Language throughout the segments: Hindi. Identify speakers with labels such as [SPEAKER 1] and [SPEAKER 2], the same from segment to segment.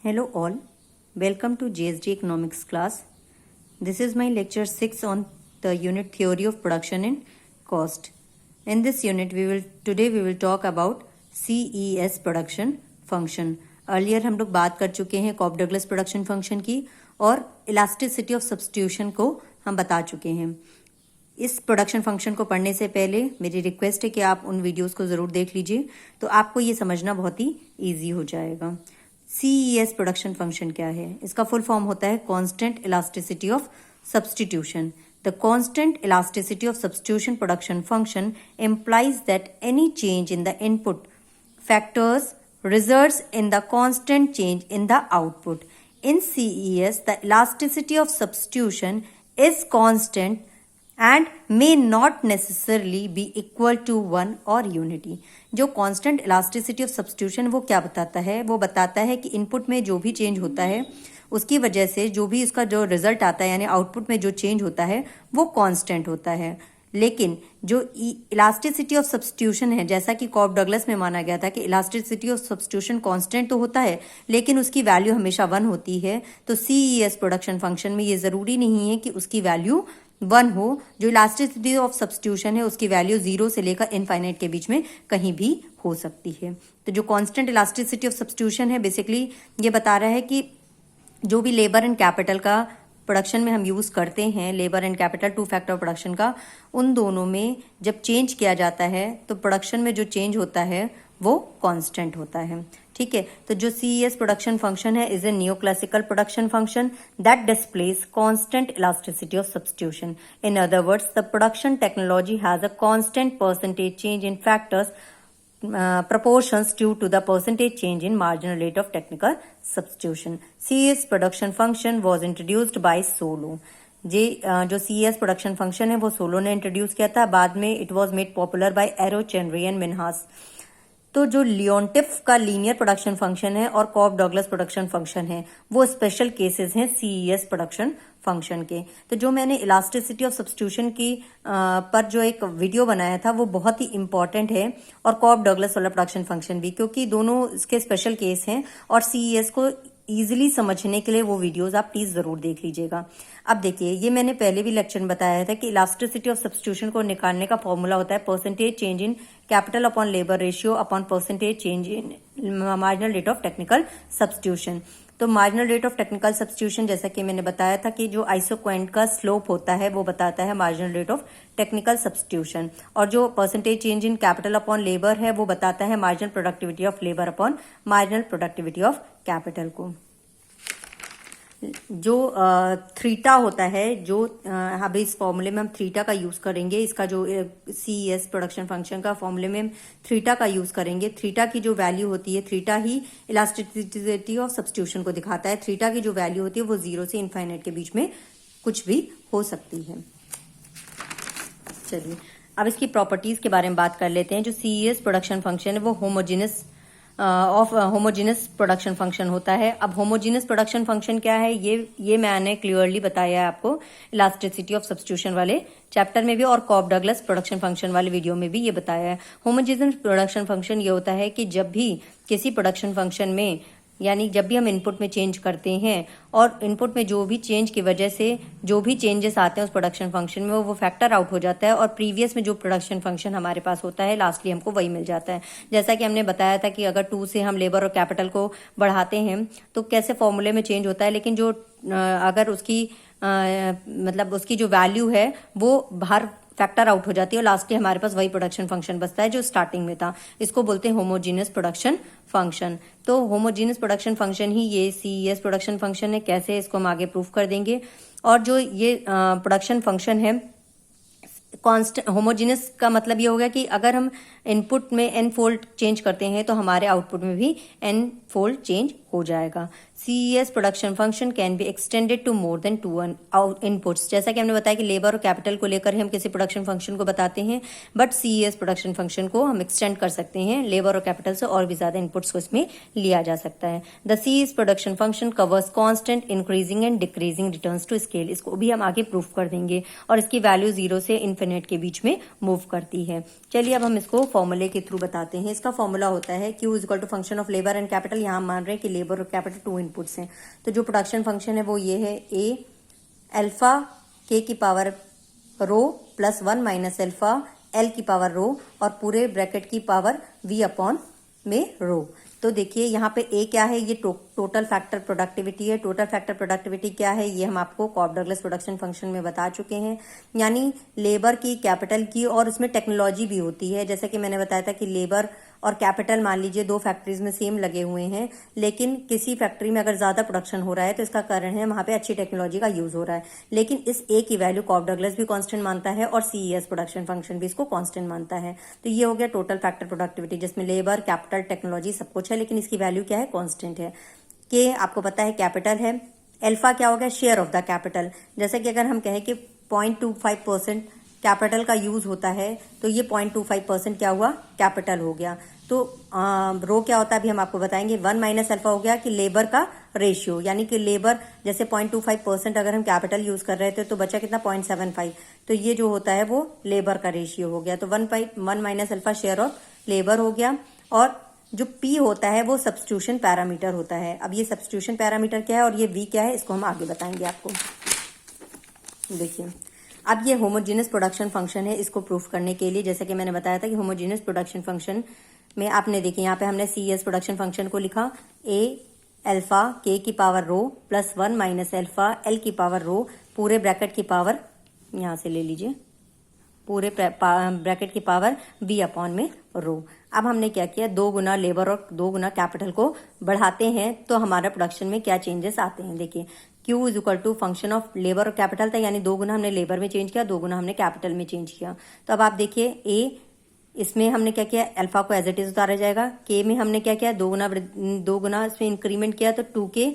[SPEAKER 1] Hello all, welcome to JSD Economics class. This is my lecture 6 on the unit theory of production and cost. In this unit today we will talk about CES production function. Earlier हम लोग बात कर चुके हैं कॉप डगलस प्रोडक्शन फंक्शन की और इलास्टिसिटी ऑफ सब्स्टिट्यूशन को हम बता चुके हैं. इस प्रोडक्शन फंक्शन को पढ़ने से पहले मेरी रिक्वेस्ट है कि आप उन वीडियोस को ज़रूर देख लीजिए, तो आपको ये समझना बहुत ही ईजी हो जाएगा. CES प्रोडक्शन फंक्शन क्या है? इसका फुल फॉर्म होता है constant elasticity of substitution. The constant elasticity of substitution production function implies that any change in the input factors results in the constant change in the output. In CES, the elasticity of substitution is constant and may not necessarily be equal to 1 or unity. जो कांस्टेंट इलास्टिसिटी ऑफ सब्स्टिट्यूशन वो क्या बताता है? वो बताता है कि इनपुट में जो भी चेंज होता है उसकी वजह से जो भी इसका जो रिजल्ट आता है यानी आउटपुट में जो चेंज होता है वो कांस्टेंट होता है. लेकिन जो इलास्टिसिटी ऑफ सब्स्टिट्यूशन है, जैसा कि कॉप डगलस में माना गया था कि इलास्टिसिटी ऑफ सब्स्टिट्यूशन कांस्टेंट तो होता है लेकिन उसकी वैल्यू हमेशा 1 होती है, तो CES प्रोडक्शन फंक्शन में ये ज़रूरी नहीं है कि उसकी वैल्यू 1 हो. जो इलास्टिसिटी ऑफ सब्स्टिट्यूशन है उसकी वैल्यू 0 से लेकर इनफाइनाइट के बीच में कहीं भी हो सकती है. तो जो कांस्टेंट इलास्टिसिटी ऑफ सब्स्टिट्यूशन है बेसिकली ये बता रहा है कि जो भी लेबर एंड कैपिटल का प्रोडक्शन में हम यूज़ करते हैं, labour and capital 2 factor production का, उन दोनों में जब चेंज किया जाता है तो प्रोडक्शन में जो चेंज होता है वो कांस्टेंट होता है. ठीक है, तो जो CES प्रोडक्शन फंक्शन है is a new classical production function that displace constant elasticity of substitution. In other words, the production technology has a constant percentage change in factors proportions due to the percentage change in marginal rate of technical substitution. CES production function was introduced by Solow. जो CES प्रोडक्शन फंक्शन है वो सोलो ने इंट्रोड्यूस किया था. बाद में it was made popular by Arrow Chenery and Minhas. तो जो लियोनटिफ का लीनियर प्रोडक्शन फंक्शन है और कॉप डगलस प्रोडक्शन फंक्शन है वो स्पेशल केसेस हैं CES प्रोडक्शन फंक्शन के. तो जो मैंने इलास्टिसिटी ऑफ सब्स्टिट्यूशन की पर जो एक वीडियो बनाया था वो बहुत ही इंपॉर्टेंट है, और कॉप डगलस वाला प्रोडक्शन फंक्शन भी, क्योंकि दोनों इसके स्पेशल केस हैं और CES को ईजिली समझने के लिए वो वीडियोस आप प्लीज जरूर देख लीजिएगा. अब देखिए, ये मैंने पहले भी लेक्चर में बताया था कि इलास्टिसिटी ऑफ सब्स्टिट्यूशन को निकालने का फॉर्मूला होता है percentage change in capital upon labour ratio upon percentage change in marginal rate of technical substitution. तो marginal rate of technical substitution, जैसा कि मैंने बताया था कि जो आइसोक्वेंट का स्लोप होता है वो बताता है marginal rate of technical substitution, और जो percentage change in capital upon labour है वो बताता है marginal productivity of labour upon marginal productivity of capital को. जो थीटा होता है, जो अभी इस फॉर्मूले में हम थीटा का यूज करेंगे, इसका जो CES प्रोडक्शन फंक्शन का फॉर्मूले में हम थीटा का यूज करेंगे. थीटा की जो वैल्यू होती है, theta he elasticity of substitution को दिखाता है. थीटा की जो वैल्यू होती है वो 0 से इनफाइनाइट के बीच में कुछ भी हो सकती है. चलिए अब इसकी प्रॉपर्टीज के बारे में बात कर लेते हैं. जो CES प्रोडक्शन फंक्शन है वो होमोजेनस प्रोडक्शन फंक्शन होता है. अब होमोजेनस प्रोडक्शन फंक्शन क्या है ये मैंने क्लियरली बताया है आपको इलास्टिसिटी ऑफ सब्स्टिट्यूशन वाले चैप्टर में भी और कॉप डगलस प्रोडक्शन फंक्शन वाले वीडियो में भी ये बताया है. होमोजेनस प्रोडक्शन फंक्शन ये होता है कि जब भी किसी प्रोडक्शन फंक्शन में, यानी जब भी हम इनपुट में चेंज करते हैं और इनपुट में जो भी चेंज की वजह से जो भी चेंजेस आते हैं उस प्रोडक्शन फंक्शन में वो फैक्टर आउट हो जाता है और प्रीवियस में जो प्रोडक्शन फंक्शन हमारे पास होता है लास्टली हमको वही मिल जाता है. जैसा कि हमने बताया था कि अगर 2 से हम लेबर और कैपिटल को बढ़ाते हैं तो कैसे फॉर्मूले में चेंज होता है, लेकिन जो अगर उसकी मतलब उसकी जो वैल्यू है वो बाहर फैक्टर आउट हो जाती है और लास्टली हमारे पास वही प्रोडक्शन फंक्शन बचता है जो स्टार्टिंग में था. इसको बोलते हैं होमोजीनियस प्रोडक्शन फंक्शन. तो होमोजीनियस प्रोडक्शन फंक्शन ही ये CES प्रोडक्शन फंक्शन है. कैसे, इसको हम आगे प्रूफ कर देंगे. और जो ये प्रोडक्शन फंक्शन है कांस्टेंट होमोजेनस का मतलब ये हो गया कि अगर हम इनपुट में n फोल्ड चेंज करते हैं तो हमारे आउटपुट में भी n फोल्ड चेंज हो जाएगा. CES production function can be extended to more than 2 inputs. जैसा कि हमने बताया कि लेबर और कैपिटल को लेकर हम किसी प्रोडक्शन फंक्शन को बताते हैं, बट CES प्रोडक्शन फंक्शन को हम एक्सटेंड कर सकते हैं लेबर और कैपिटल से, और भी ज्यादा इनपुट्स को इसमें लिया जा सकता है. The CES production function covers constant increasing and decreasing returns to scale. इसको भी हम आगे प्रूफ कर देंगे और इसकी वैल्यू 0 से इन्फिनिट के बीच में मूव करती है. चलिए अब हम इसको फॉर्मूले के थ्रू बताते हैं. इसका फॉर्मूला होता है Q is equal to function of labour and capital. यहाँ मान रहे हैं कि लेबर और कैपिटल 2 इनपुट इनपुट्स हैं। तो जो प्रोडक्शन फंक्शन है वो ये है, ए अल्फा के की power rho plus 1 minus alpha L की पावर रो और पूरे ब्रैकेट की पावर वी अपॉन में रो। तो देखिए यहाँ पे ए क्या है, ये टोटल फैक्टर प्रोडक्टिविटी है। टोटल फैक्टर प्रोडक्टिविटी क्या है, ये हम आपको कॉफ डगलस प्रोडक्शन फंक्शन में बता चुके हैं, यानी लेबर की, कैपिटल की, और उसमें टेक्नोलॉजी भी होती है। जैसा कि मैंने बताया था कि लेबर और कैपिटल मान लीजिए दो फैक्ट्रीज में सेम लगे हुए हैं, लेकिन किसी फैक्ट्री में अगर ज्यादा प्रोडक्शन हो रहा है तो इसका कारण है वहां पे अच्छी टेक्नोलॉजी का यूज हो रहा है। लेकिन इस ए की वैल्यू कॉफ डगलस भी कांस्टेंट मानता है और सीईएस प्रोडक्शन फंक्शन भी इसको कांस्टेंट मानता है। तो ये हो गया टोटल फैक्टर प्रोडक्टिविटी, जिसमें लेबर, कैपिटल, टेक्नोलॉजी सब कुछ है, लेकिन इसकी वैल्यू क्या है, कांस्टेंट है। के आपको पता है कैपिटल है, अल्फा क्या हो गया, शेयर ऑफ द कैपिटल। जैसे कि अगर हम कहें कि 0.25% कैपिटल का यूज होता है तो ये 0.25% क्या हुआ, कैपिटल हो गया। तो रो क्या होता है अभी हम आपको बताएंगे। 1 माइनस अल्फा हो गया कि लेबर का रेशियो, यानी कि लेबर जैसे 0.25% अगर हम कैपिटल यूज कर रहे थे तो बचा कितना, 0.75, तो ये जो होता है वो लेबर का रेशियो हो गया। तो 1 minus alpha share of labour हो गया। और जो पी होता है वो सब्स्टिट्यूशन पैरामीटर होता है। अब ये सब्स्टिट्यूशन पैरामीटर क्या है और ये वी क्या है, इसको हम आगे बताएंगे आपको। देखिए अब ये होमोजेनियस प्रोडक्शन फंक्शन है, इसको प्रूफ करने के लिए जैसे कि मैंने बताया था कि होमोजेनियस प्रोडक्शन फंक्शन में आपने देखिए यहाँ पे हमने सीएस प्रोडक्शन फंक्शन को लिखा, ए अल्फा के की power rho plus 1 minus alpha L की पावर रो पूरे ब्रैकेट की पावर, यहाँ से ले लीजिए, पूरे ब्रैकेट की पावर बी अपॉन में रो। अब हमने क्या किया, 2 गुना लेबर और 2 गुना कैपिटल को बढ़ाते हैं तो हमारा प्रोडक्शन में क्या चेंजेस आते हैं। देखिए Q is equal to function of labour और कैपिटल था, यानी 2 गुना हमने लेबर में चेंज किया, 2 गुना हमने कैपिटल में चेंज किया। तो अब आप देखिए ए, इसमें हमने क्या किया, अल्फा को एज इट इज उतारा जाएगा। के में हमने क्या किया, 2 गुना इसमें इंक्रीमेंट किया तो 2 के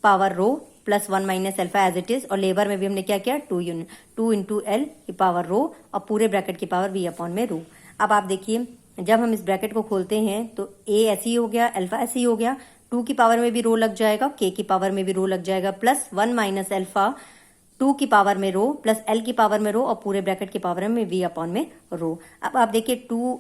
[SPEAKER 1] power rho plus 1 minus alpha as it is. और लेबर में भी हमने क्या किया, 2 इंटू एल की पावर रो और पूरे ब्रैकेट की पावर वी अपॉन में रो। अब आप देखिए जब हम इस ब्रैकेट को खोलते हैं तो ए ऐसे ही हो गया, अल्फा ऐसे ही हो गया, 2 की पावर में भी रो लग जाएगा, के की पावर में भी रो लग जाएगा, प्लस 1 माइनस अल्फा 2 की पावर में रो प्लस एल की पावर में रो और पूरे ब्रैकेट की पावर में वी अपॉन में रो। अब आप देखिए 2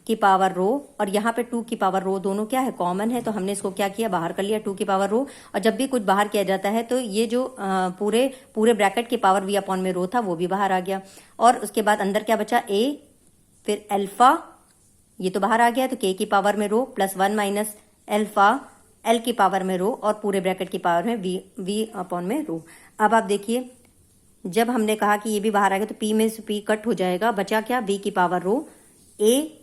[SPEAKER 1] की पावर रो और यहाँ पे 2 की पावर रो दोनों क्या है, कॉमन है, तो हमने इसको क्या किया, बाहर कर लिया 2 की पावर रो। और जब भी कुछ बाहर किया जाता है तो ये जो पूरे ब्रैकेट की पावर वी अपॉन में रो था वो भी बाहर आ गया। और उसके बाद अंदर क्या बचा, ए, फिर अल्फा, ये तो बाहर आ गया, तो के की पावर में रो प्लस 1 माइनस अल्फा एल की पावर में रो और पूरे ब्रैकेट की पावर में वी अपॉन में रो। अब आप देखिए जब हमने कहा कि ये भी बाहर आ गया तो पी में से पी कट हो जाएगा, बचा क्या, बी की पावर रो, ए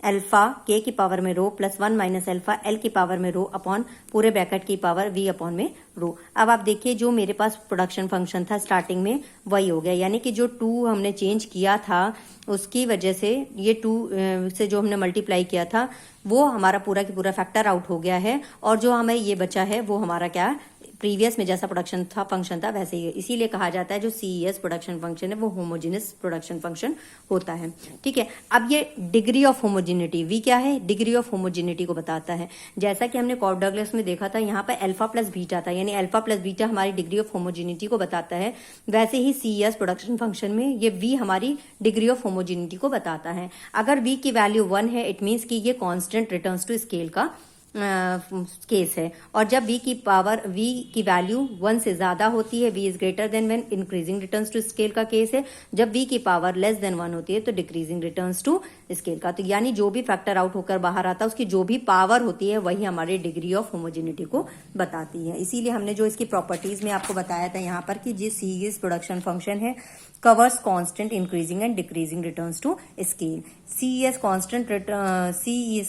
[SPEAKER 1] अल्फा के की पावर में रो प्लस 1 माइनस अल्फा एल की पावर में रो अपॉन पूरे ब्रैकेट की पावर वी अपॉन में रो। अब आप देखिए जो मेरे पास प्रोडक्शन फंक्शन था स्टार्टिंग में वही हो गया, यानी कि जो 2 हमने चेंज किया था उसकी वजह से ये 2 से जो हमने मल्टीप्लाई किया था वो हमारा पूरा की पूरा फैक्टर आउट हो गया है। और जो हमें ये बचा है वो हमारा क्या, प्रीवियस में जैसा प्रोडक्शन था फंक्शन था वैसे ही है। इसीलिए कहा जाता है जो सीईएस प्रोडक्शन फंक्शन है वो होमोजेनियस प्रोडक्शन फंक्शन होता है। ठीक है, अब ये डिग्री ऑफ होमोजेनिटी, वी क्या है, डिग्री ऑफ होमोजेनिटी को बताता है। जैसा कि हमने कॉफ डगलस में देखा था यहाँ पर अल्फा प्लस बीटा था, यानी अल्फा प्लस बीटा हमारी डिग्री ऑफ होमोजेनिटी को बताता है, वैसे ही सीईएस प्रोडक्शन फंक्शन में ये वी हमारी डिग्री ऑफ होमोजेनिटी को बताता है। अगर वी की वैल्यू 1 है इट मीन्स कि ये कांस्टेंट रिटर्न्स टू स्केल का केस है। और जब v की वैल्यू 1 से ज्यादा होती है, v is greater than when increasing returns to scale का केस है। जब v की पावर लेस देन 1 होती है तो डिक्रीजिंग रिटर्न्स टू स्केल का। तो यानी जो भी फैक्टर आउट होकर बाहर आता है उसकी जो भी पावर होती है वही हमारी डिग्री ऑफ होमोजेनिटी को बताती है। इसीलिए हमने जो इसकी प्रॉपर्टीज में आपको बताया था यहाँ पर कि जिस सीरीज प्रोडक्शन फंक्शन है covers constant increasing and decreasing returns to scale. CES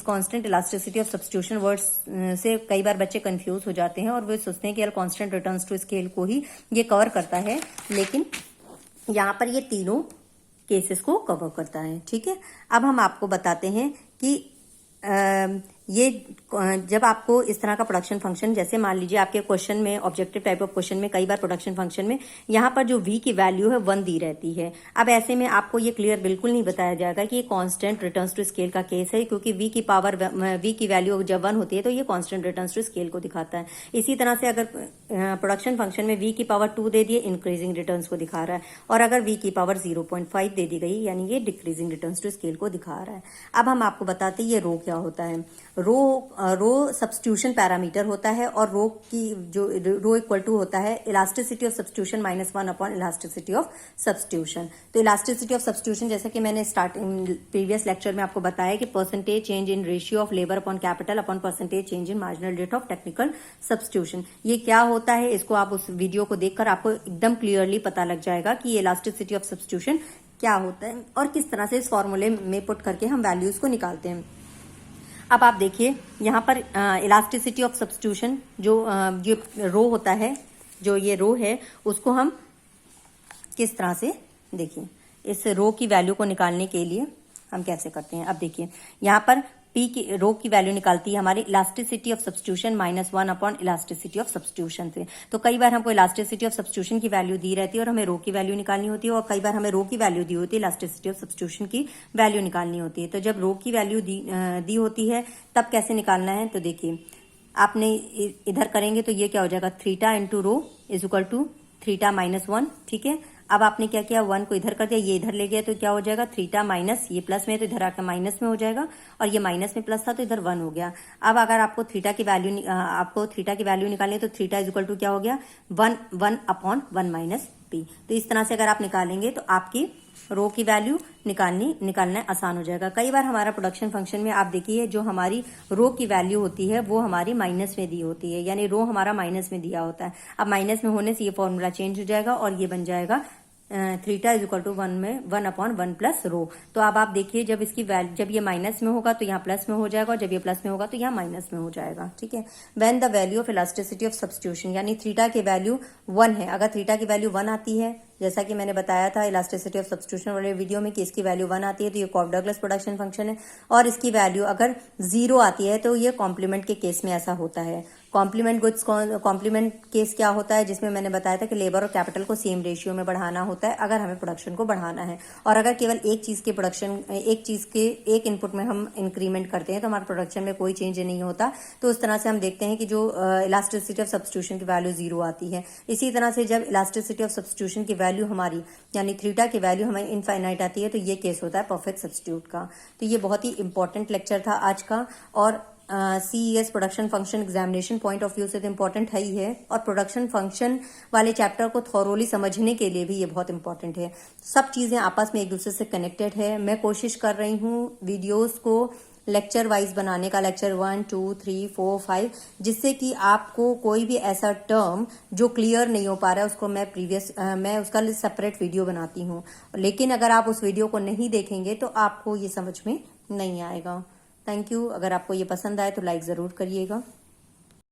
[SPEAKER 1] constant elasticity of substitution words से कई बार बच्चे कंफ्यूज हो जाते हैं और वे सोचते हैं कि यार कांस्टेंट रिटर्न्स टू स्केल को ही ये कवर करता है, लेकिन यहाँ पर ये तीनों केसेस को कवर करता है। ठीक है, अब हम आपको बताते हैं कि ये जब आपको इस तरह का प्रोडक्शन फंक्शन, जैसे मान लीजिए आपके क्वेश्चन में, ऑब्जेक्टिव टाइप ऑफ क्वेश्चन में कई बार प्रोडक्शन फंक्शन में यहाँ पर जो v की वैल्यू है 1 दी रहती है। अब ऐसे में आपको ये क्लियर बिल्कुल नहीं बताया जाएगा कि ये कांस्टेंट रिटर्न्स टू स्केल का केस है, क्योंकि v की वैल्यू जब 1 होती है तो ये कांस्टेंट रिटर्न्स टू स्केल को दिखाता है। इसी तरह से अगर प्रोडक्शन फंक्शन में v की पावर 2 दे दिए, इंक्रीजिंग रिटर्न्स को दिखा रहा है, और अगर v की पावर 0.5 दे दी गई यानी ये डिक्रीजिंग रिटर्न्स टू स्केल को दिखा रहा है। अब हम आपको बताते हैं ये रो क्या होता है। रो सब्स्टिट्यूशन पैरामीटर होता है और रो की जो रो इक्वल टू होता है elasticity of substitution -1 upon elasticity of substitution. तो इलास्टिसिटी ऑफ सब्स्टिट्यूशन जैसा कि मैंने प्रीवियस लेक्चर में आपको बताया कि percentage change in ratio of labour upon capital upon percentage change in marginal rate of technical substitution. ये क्या होता है, इसको आप उस वीडियो को देखकर आपको एकदम क्लियरली पता लग जाएगा कि इलास्टिसिटी ऑफ सब्स्टिट्यूशन क्या होता है और किस तरह से इस फॉर्मूले में पुट करके हम वैल्यूज को निकालते हैं। अब आप देखिए यहाँ पर इलास्टिसिटी ऑफ सब्स्टिट्यूशन जो ये रो होता है, जो ये रो है, उसको हम किस तरह से देखिए इस रो की वैल्यू को निकालने के लिए हम कैसे करते हैं। अब देखिए यहाँ पर पी की रो की वैल्यू निकालती है हमारी elasticity of substitution -1 upon elasticity of substitution से। तो कई बार हमको इलास्टिसिटी ऑफ सब्स्टिट्यूशन की वैल्यू दी रहती है और हमें रो की वैल्यू निकालनी होती है, और कई बार हमें रो की वैल्यू दी होती है, इलास्टिसिटी ऑफ सब्स्टिट्यूशन की वैल्यू निकालनी होती है। तो जब रो की वैल्यू दी होती है तब कैसे निकालना है, तो देखिए आपने इधर करेंगे तो ये क्या हो जाएगा, theta into rho is equal to theta -1। ठीक है, अब आपने क्या किया, 1 को इधर कर दिया, ये इधर ले गया तो क्या हो जाएगा, थीटा माइनस, ये प्लस में है तो इधर आकर माइनस में हो जाएगा, और ये माइनस में प्लस था तो इधर 1 हो गया। अब अगर आपको थीटा की वैल्यू निकालनी है तो थीटा इज इक्वल टू क्या हो गया, 1 अपॉन 1 माइनस पी। तो इस तरह से अगर आप निकालेंगे तो आपकी रो की वैल्यू निकालना आसान हो जाएगा। कई बार हमारा प्रोडक्शन फंक्शन में आप देखिए जो हमारी रो की वैल्यू होती है वो हमारी माइनस में दी होती है, यानी रो हमारा माइनस में दिया होता है। अब माइनस में होने से ये फॉर्मूला चेंज हो जाएगा और ये बन जाएगा theta is equal to 1 upon 1 plus rho. तो अब आप देखिए जब ये माइनस में होगा तो यहाँ प्लस में हो जाएगा, और जब ये प्लस में होगा तो यहाँ माइनस में हो जाएगा। ठीक है, when the value of elasticity of substitution, यानी थीटा की वैल्यू 1 है, अगर थीटा की वैल्यू 1 आती है, जैसा कि मैंने बताया था इलास्टिसिटी ऑफ सब्स्टिट्यूशन वाले वीडियो में कि इसकी वैल्यू 1 आती है तो ये कॉफ डगलस प्रोडक्शन फंक्शन है, और इसकी वैल्यू अगर 0 आती है तो ये कॉम्प्लीमेंट के केस में ऐसा होता है। कॉम्प्लीमेंट केस क्या होता है, जिसमें मैंने बताया था कि लेबर और कैपिटल को सेम रेशियो में बढ़ाना होता है अगर हमें प्रोडक्शन को बढ़ाना है, और अगर केवल एक चीज के एक इनपुट में हम इंक्रीमेंट करते हैं तो हमारे प्रोडक्शन में कोई चेंज नहीं होता। तो उस तरह से हम देखते हैं कि जो इलास्टिसिटी ऑफ सब्स्टिट्यूशन की वैल्यू 0 आती है। इसी तरह से जब इलास्टिसिटी ऑफ सब्स्टिट्यूशन की वैल्यू हमारी यानी थीटा की वैल्यू हमें इनफाइनाइट आती है तो ये केस होता है परफेक्ट सब्स्टिट्यूट का। तो ये बहुत ही इंपॉर्टेंट लेक्चर था आज का, और CES production function examination point of view से तो इम्पोर्टेंट है ही है, और प्रोडक्शन फंक्शन वाले चैप्टर को थॉरोली समझने के लिए भी ये बहुत इंपॉर्टेंट है। सब चीजें आपस में एक दूसरे से कनेक्टेड है। मैं कोशिश कर रही हूँ वीडियोस को लेक्चर वाइज बनाने का, लेक्चर 1, 2, 3, 4, 5, जिससे कि आपको कोई भी ऐसा टर्म जो क्लियर नहीं हो पा रहा है उसको मैं उसका सेपरेट वीडियो बनाती हूँ। लेकिन अगर आप उस वीडियो को नहीं देखेंगे तो आपको ये समझ में नहीं आएगा। Thank you. अगर आपको ये पसंद आए तो लाइक जरूर करिएगा।